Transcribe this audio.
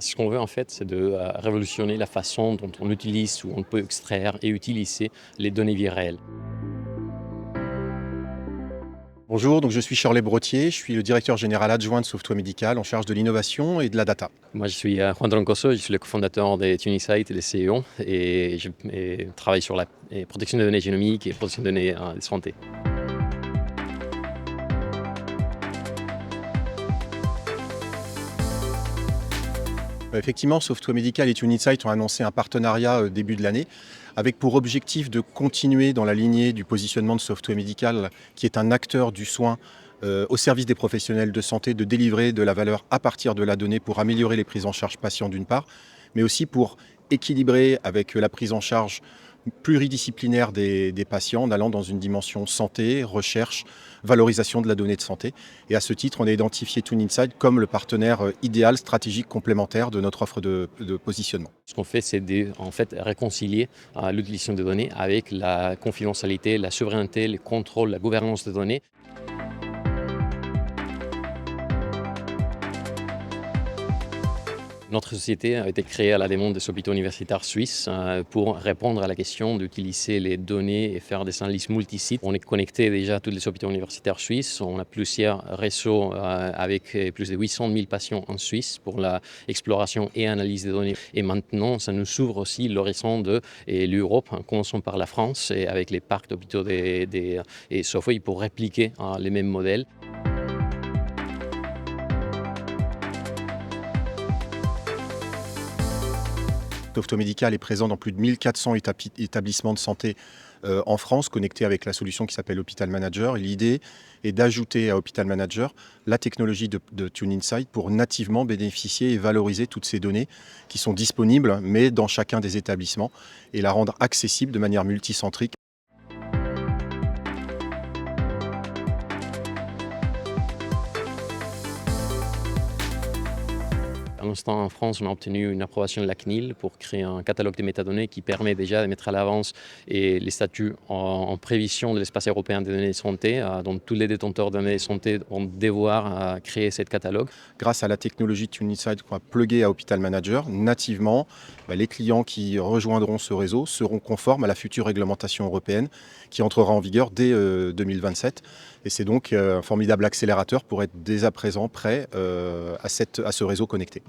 Ce qu'on veut en fait, c'est de révolutionner la façon dont on utilise ou on peut extraire et utiliser les données vie réelles. Bonjour, donc je suis Shirley Brottier, je suis le directeur général adjoint de Sauvetoi Médical en charge de l'innovation et de la data. Moi, je suis Juan Troncoso, je suis le cofondateur des TuniSite et des CEO et je travaille sur la protection des données génomiques et protection des données de santé. Effectivement, Sauvetoi Médical et TuneInsight ont annoncé un partenariat début de l'année avec pour objectif de continuer dans la lignée du positionnement de Sauvetoi Médical qui est un acteur du soin au service des professionnels de santé, de délivrer de la valeur à partir de la donnée pour améliorer les prises en charge patients d'une part, mais aussi pour équilibrer avec la prise en charge pluridisciplinaire des patients en allant dans une dimension santé, recherche, valorisation de la donnée de santé. Et à ce titre, on a identifié TuneInsight comme le partenaire idéal, stratégique, complémentaire de notre offre de positionnement. Ce qu'on fait, c'est en fait réconcilier l'utilisation des données avec la confidentialité, la souveraineté, le contrôle, la gouvernance des données. Notre société a été créée à la demande des hôpitaux universitaires suisses pour répondre à la question d'utiliser les données et faire des analyses multisites. On est connecté déjà à tous les hôpitaux universitaires suisses. On a plusieurs réseaux avec plus de 800 000 patients en Suisse pour l'exploration et analyse des données. Et maintenant, ça nous ouvre aussi l'horizon de l'Europe. Commençons par la France et avec les parcs d'hôpitaux et Sofway pour répliquer les mêmes modèles. Sauvetoi Médical est présent dans plus de 1400 établissements de santé en France, connectés avec la solution qui s'appelle Hospital Manager. Et l'idée est d'ajouter à Hospital Manager la technologie de TuneInsight pour nativement bénéficier et valoriser toutes ces données qui sont disponibles, mais dans chacun des établissements, et la rendre accessible de manière multicentrique. À l'instant, en France, on a obtenu une approbation de la CNIL pour créer un catalogue de métadonnées qui permet déjà de mettre à l'avance les statuts en prévision de l'espace européen des données de santé. Donc tous les détenteurs de données de santé vont devoir créer ce catalogue. Grâce à la technologie TuneInsight qu'on va plugger à Hospital Manager, nativement, les clients qui rejoindront ce réseau seront conformes à la future réglementation européenne qui entrera en vigueur dès 2027. Et c'est donc un formidable accélérateur pour être dès à présent prêt à ce réseau connecté.